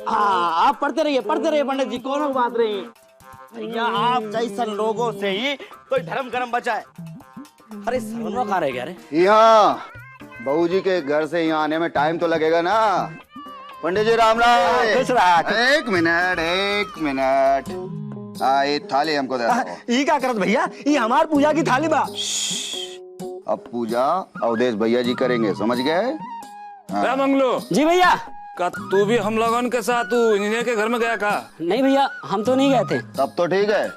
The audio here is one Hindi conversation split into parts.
हाँ आप पढ़ते रहिए पंडित जी, कोनो बात नहीं। भैया आप जैसन लोगों से ही कोई धर्म कर्म बचा है। अरे सरवनवा कहाँ रह गया रे? यहाँ बहू जी के घर से यहाँ आने में टाइम तो लगेगा ना। पंडित जी राम राम। एक मिनट। ये थाली हमको दे दो। ये क्या करत भैया? ये हमार पूजा की थाली बा। अब पूजा अवधेश भैया जी करेंगे, समझ गए? क्या मंगलो? जी भैया। का तू भी हम लोगों के साथ इंजीनियर के घर में गया का? नहीं भैया, हम तो नहीं गए थे। तब तो ठीक है।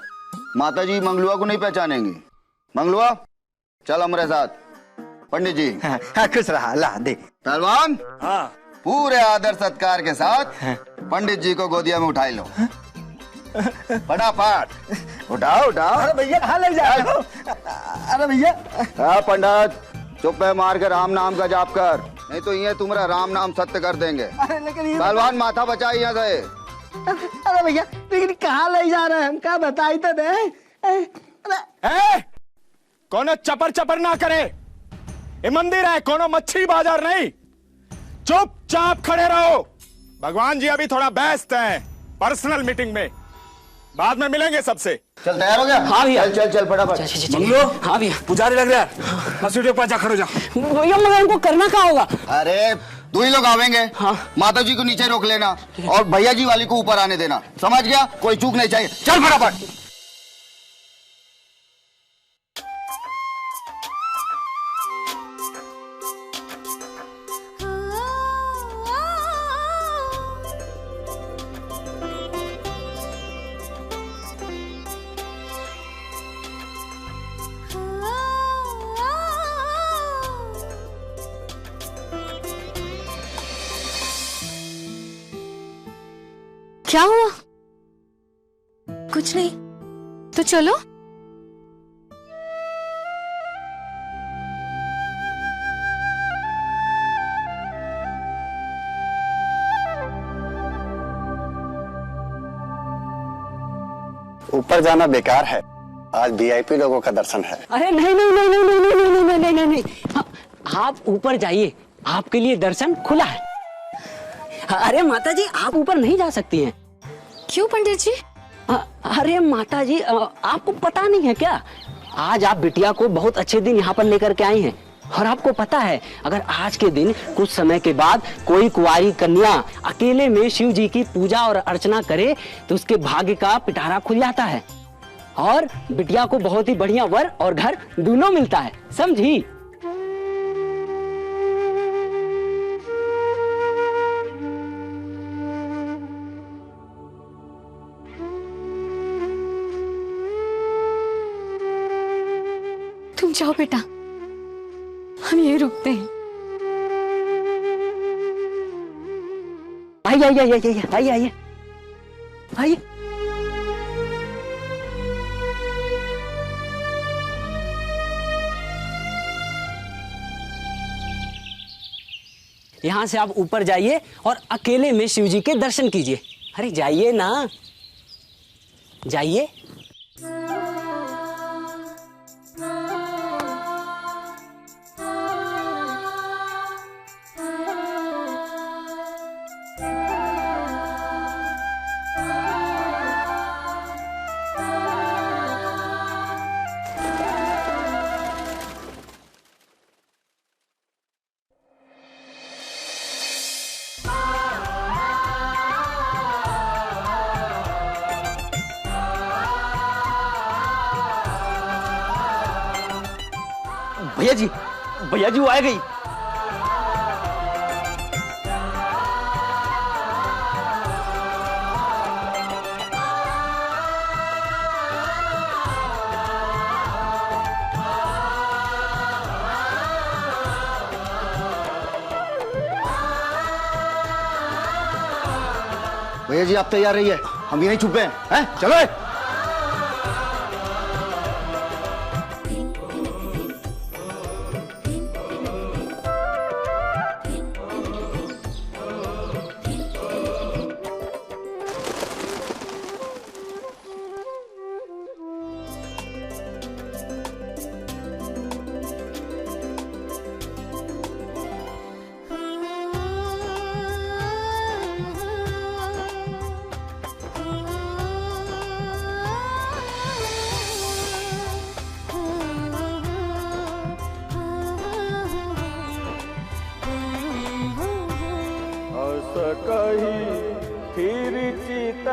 माता जी मंगलुआ को नहीं पहचानेंगी। मंगलुआ चल हमारे साथ। पंडित जी खुश रहा, ला दे। पहलवान हाँ पूरे आदर सत्कार के साथ पंडित जी को गोदिया में उठाई लो। फटाफट उठाओ। अरे भैया कहाँ ले जा रहे हो? अरे भैया। हाँ पंडित, चुप है, मार के राम नाम का जाप कर, नहीं तो ये तुम्हारा राम नाम सत्य कर देंगे। अरे लेकिन पहलवान माथा बचाई यहाँ से। अरे भैया लेकिन कहाँ ले जा रहे हैं? हम क्या बताई तो दे। कोनो चपर ना करे। ये मंदिर है, कोनो मच्छी बाजार नहीं। चुपचाप खड़े रहो। भगवान जी अभी थोड़ा व्यस्त हैं पर्सनल मीटिंग में, बाद में मिलेंगे सबसे। चल तैयार हो गया? हाँ भैया। चल फटाफट। मंगलो। हाँ भैया। पुजारी लग रहा है। हॉस्पिटल पर जा खड़ो जा। भैया मगर हमको करना क्या होगा? अरे दो ही लोग आवेंगे। हाँ। माता जी को नीचे रोक लेना और भैया जी वाली को ऊपर आने देना, समझ गया? कोई चूक नहीं चाहिए। चल फटाफट। क्या हुआ? कुछ नहीं तो चलो। ऊपर जाना बेकार है, आज वीआईपी लोगों का दर्शन है। अरे नहीं, आप ऊपर जाइए, आपके लिए दर्शन खुला है। अरे माता जी आप ऊपर नहीं जा सकती हैं। क्यों पंडित जी? अरे माता जी आपको पता नहीं है क्या? आज आप बिटिया को बहुत अच्छे दिन यहाँ पर लेकर के आई हैं और आपको पता है अगर आज के दिन कुछ समय के बाद कोई कुंवारी कन्या अकेले में शिव जी की पूजा और अर्चना करे तो उसके भाग्य का पिटारा खुल जाता है और बिटिया को बहुत ही बढ़िया वर और घर दोनों मिलता है, समझी? तुम जाओ बेटा, हम यहीं रुकते हैं। आइए। यहाँ से आप ऊपर जाइए और अकेले में शिव जी के दर्शन कीजिए। अरे जाइए ना, जाइए। भैया जी वो आ गई। भैया जी आप तैयार रहिए, हम यहीं छुपे हैं। चलो।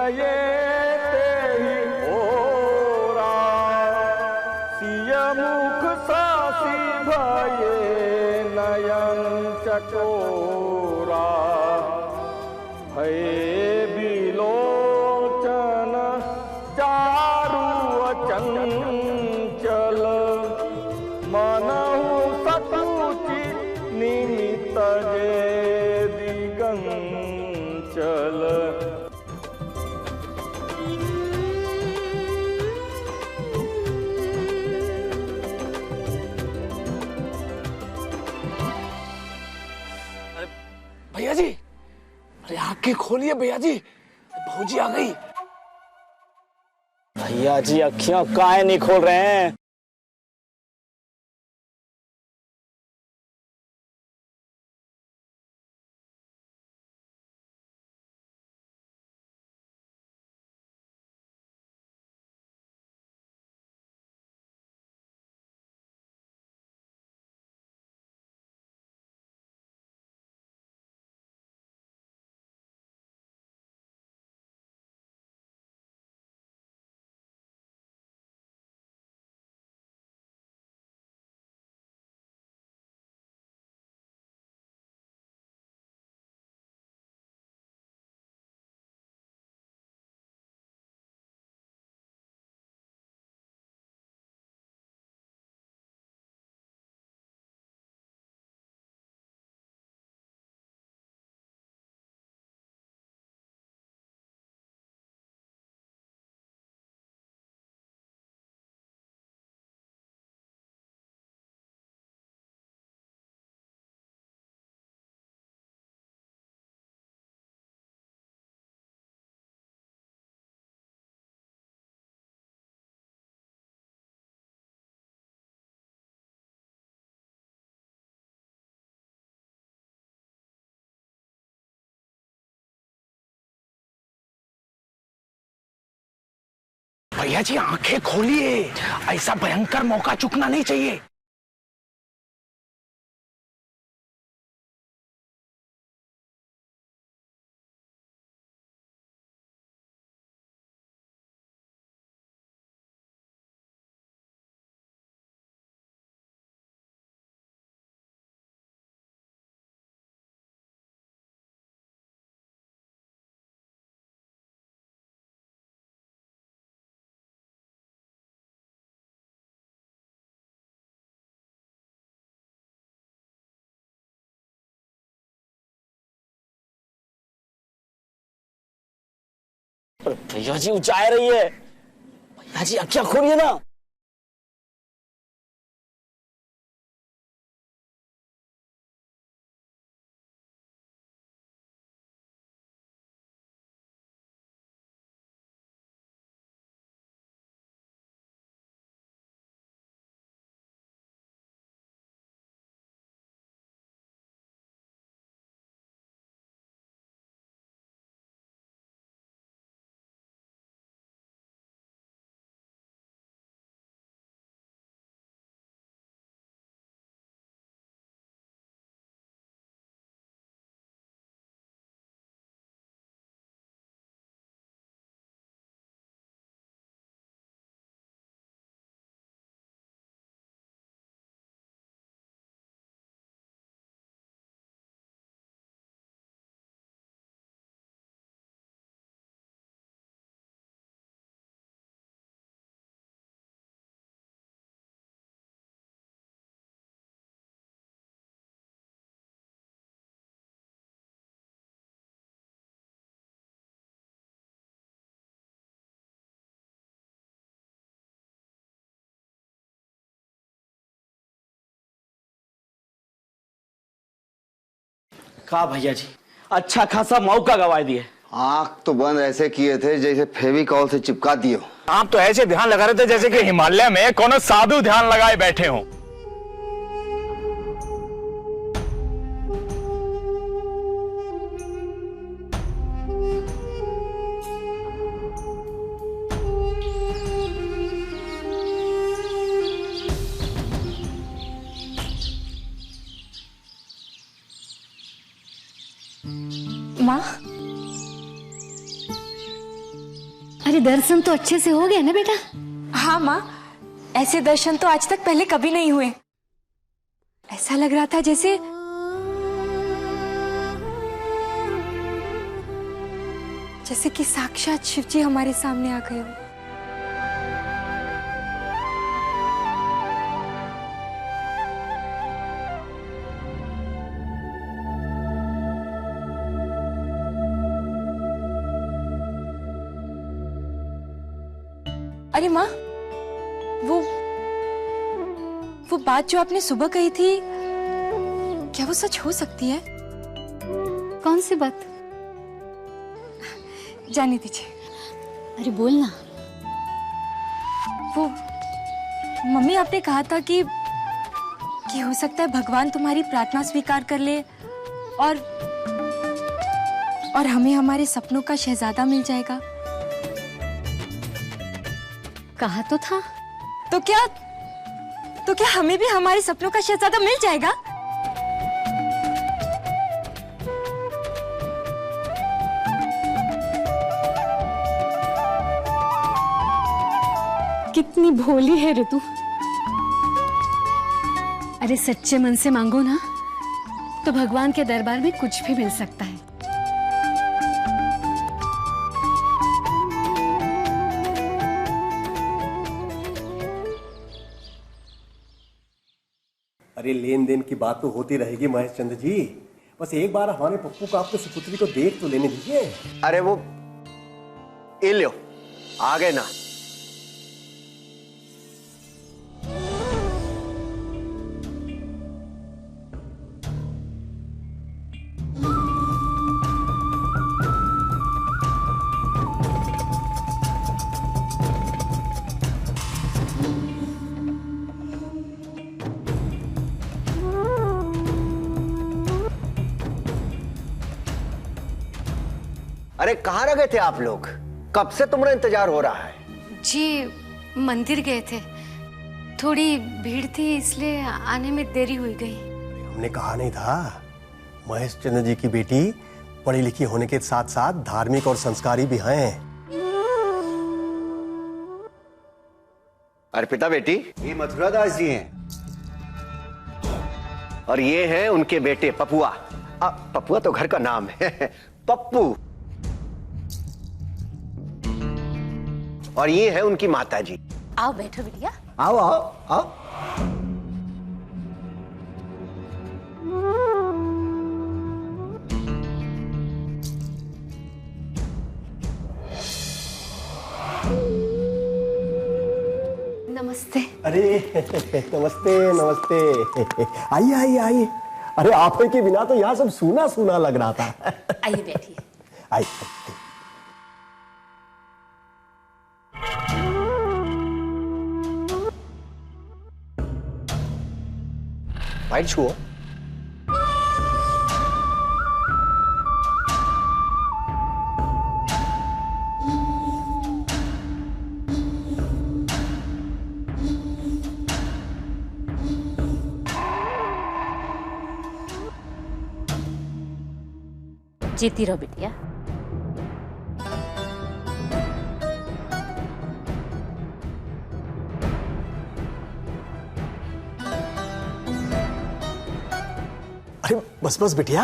ये तेहि ओरा सिय मुख सासी भये नयन चकोरा भये बिलोचन चारु अचंचल मनहु सकुचि निमित जे दिगंचल। भैया जी, अरे आंखें खोलिए भैया जी, भौजी आ गई। भैया जी अखियां काहे नहीं खोल रहे हैं? भैया जी आंखें खोलिए, ऐसा भयंकर मौका चूकना नहीं चाहिए। भैया जी ऊंचाई रही है, भैया जी अखियां खोलिए ना। कहा भैया जी अच्छा खासा मौका गवा दिए। आंख तो बंद ऐसे किए थे जैसे फेविकॉल से चिपका दियो। आप तो ऐसे ध्यान लगा रहे थे जैसे कि हिमालय में कोनो साधु ध्यान लगाए बैठे हों। माँ अरे दर्शन तो अच्छे से हो गए ना बेटा? हाँ माँ, ऐसे दर्शन तो आज तक पहले कभी नहीं हुए। ऐसा लग रहा था जैसे कि साक्षात शिव जी हमारे सामने आ गए हो। अरे माँ, वो बात जो आपने सुबह कही थी, क्या वो सच हो सकती है? कौन सी बात? जाने दीजिए। अरे बोल ना। वो मम्मी, आपने कहा था कि हो सकता है भगवान तुम्हारी प्रार्थना स्वीकार कर ले और हमें हमारे सपनों का शहजादा मिल जाएगा। कहा तो था। तो क्या हमें भी हमारे सपनों का शहजादा मिल जाएगा? कितनी भोली है रे तू। अरे सच्चे मन से मांगो ना तो भगवान के दरबार में कुछ भी मिल सकता है। अरे लेन देन की बात तो होती रहेगी महेश चंद्र जी, बस एक बार हमारे पप्पू को आपके सुपुत्री को देख तो लेने दीजिए। अरे वो ये लो आ गए ना। अरे कहाँ रह गए थे आप लोग? कब से तुम्हारा इंतजार हो रहा है? जी मंदिर गए थे, थोड़ी भीड़ थी इसलिए आने में देरी हुई गई। हमने कहा नहीं था महेश चंद्र जी की बेटी पढ़ी लिखी होने के साथ साथ धार्मिक और संस्कारी भी हैं। अर्पिता बेटी, ये मथुरा दास जी हैं और ये हैं उनके बेटे पपुआ। पपुआ तो घर का नाम है पप्पू। और ये है उनकी माता जी। आओ बैठो बिटिया। आओ आओ आओ। नमस्ते। अरे नमस्ते नमस्ते। आइए आइए आइए। अरे आप के बिना तो यहाँ सब सूना सूना लग रहा था। आइए बैठिए। आइए। भाई छुओ। जीती रहो बिटिया। अरे बस बस बिटिया,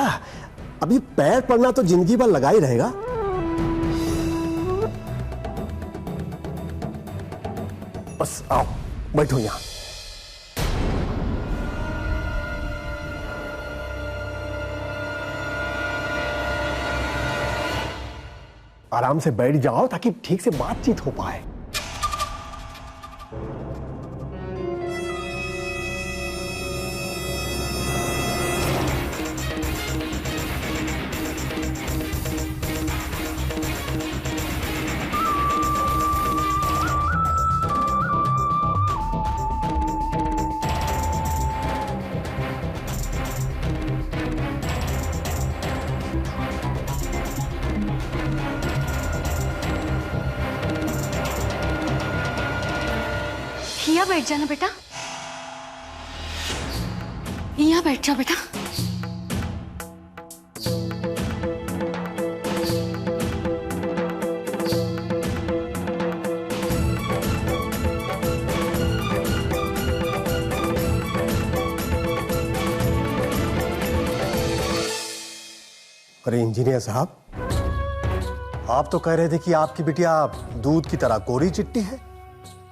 अभी पैर पड़ना तो जिंदगी भर लगा ही रहेगा। बस आओ बैठो यहां। आराम से बैठ जाओ ताकि ठीक से बातचीत हो पाए। यहाँ बैठ जाना बेटा, यहाँ बैठ जाओ बेटा। अरे इंजीनियर साहब, आप तो कह रहे थे कि आपकी बिटिया दूध की तरह गोरी चिट्टी है,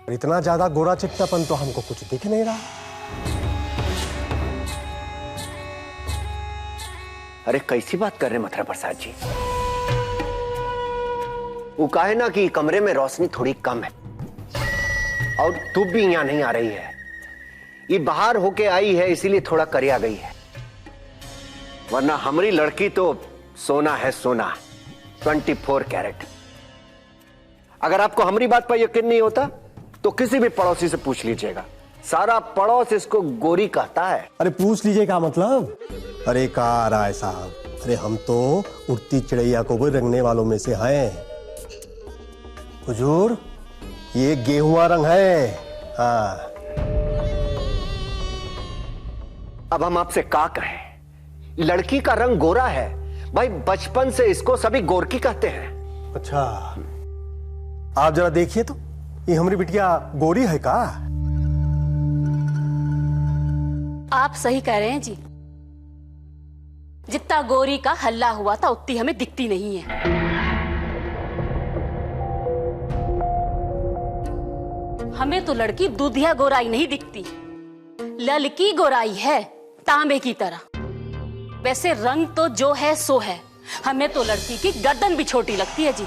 और इतना ज्यादा गोरा चिट्टापन तो हमको कुछ दिख नहीं रहा। अरे कैसी बात कर रहे हैं मथुरा प्रसाद जी? वो कहे ना कि कमरे में रोशनी थोड़ी कम है, और धूप भी यहां नहीं आ रही है। ये बाहर होके आई है इसीलिए थोड़ा करिया गई है, वरना हमारी लड़की तो सोना है, सोना 24 कैरेट। अगर आपको हमारी बात पर यकीन नहीं होता तो किसी भी पड़ोसी से पूछ लीजिएगा, सारा पड़ोस इसको गोरी कहता है। अरे पूछ लीजिए क्या मतलब? अरे कहा राय साहब, अरे हम तो उड़ती चिड़ैया को भी रंगने वालों में से हैं। हुजूर, ये गेहुआ रंग है। हाँ। अब हम आपसे क्या कहें, लड़की का रंग गोरा है भाई, बचपन से इसको सभी गोरकी कहते हैं। अच्छा, आप जरा देखिए तो, ये हमारी बिटिया गोरी है का? आप सही कह रहे हैं जी, जितना गोरी का हल्ला हुआ था उतनी हमें दिखती नहीं है। हमें तो लड़की दूधिया गोराई नहीं दिखती, ललकी गोराई है, तांबे की तरह। वैसे रंग तो जो है सो है, हमें तो लड़की की गर्दन भी छोटी लगती है जी।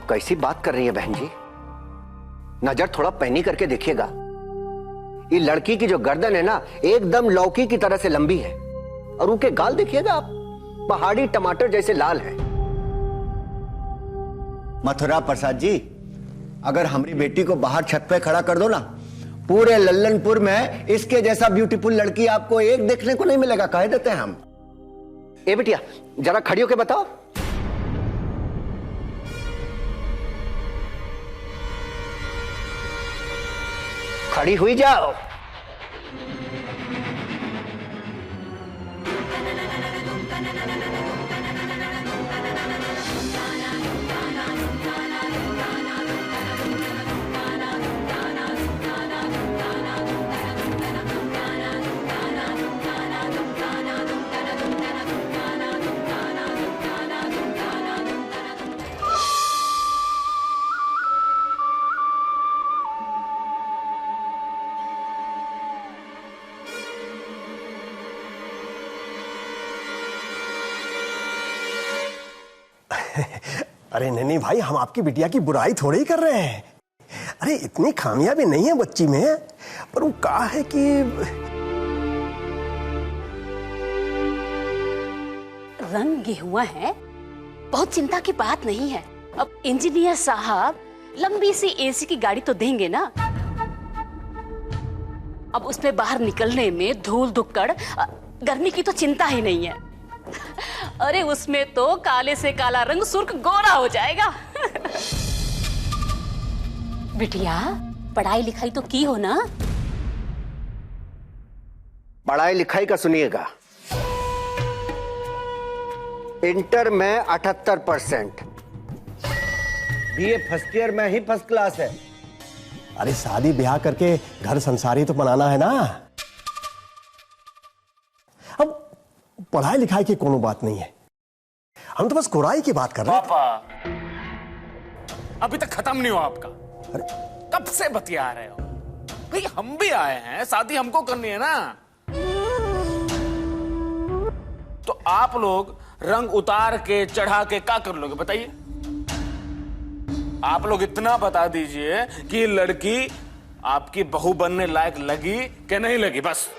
कैसी बात कर रही है बहन जी? नजर थोड़ा पैनी करके देखिएगा, ये लड़की की जो गर्दन है ना, एकदम लौकी की तरह से लंबी है, और उनके गाल देखिएगा आप, पहाड़ी टमाटर जैसे लाल है। मथुरा प्रसाद जी, अगर हमारी बेटी को बाहर छत पे खड़ा कर दो ना, पूरे लल्लनपुर में इसके जैसा ब्यूटीफुल लड़की आपको एक देखने को नहीं मिलेगा, कह देते हैं हम। ए बिटिया, जरा खड़ी होके बताओ। खड़ी हुई जाओ। अरे नहीं भाई, हम आपकी बिटिया की बुराई थोड़ी ही कर रहे हैं। अरे इतनी खामियां भी नहीं है बच्ची में, पर वो कहा है कि रंग गेहुआ है, बहुत चिंता की बात नहीं है। अब इंजीनियर साहब लंबी सी एसी की गाड़ी तो देंगे ना, अब उसमें बाहर निकलने में धूल धुक्कड़ गर्मी की तो चिंता ही नहीं है। अरे उसमें तो काले से काला रंग सुर्ख गोरा हो जाएगा। बिटिया, पढ़ाई लिखाई तो की हो ना? पढ़ाई लिखाई का सुनिएगा, इंटर में 78%, बीए फर्स्ट ईयर में ही फर्स्ट क्लास है। अरे शादी ब्याह करके घर संसारी तो बनाना है ना। अब पढ़ाई लिखाई की कोनो बात नहीं है, हम तो बस गोराई की बात कर रहे हैं। पापा, अभी तक खत्म नहीं हुआ आपका? अरे कब से बतिया रहे हो भाई? हम भी आए हैं, शादी हमको करनी है ना। तो आप लोग रंग उतार के चढ़ा के क्या कर लोगे बताइए? आप लोग इतना बता दीजिए कि लड़की आपकी बहू बनने लायक लगी कि नहीं लगी, बस।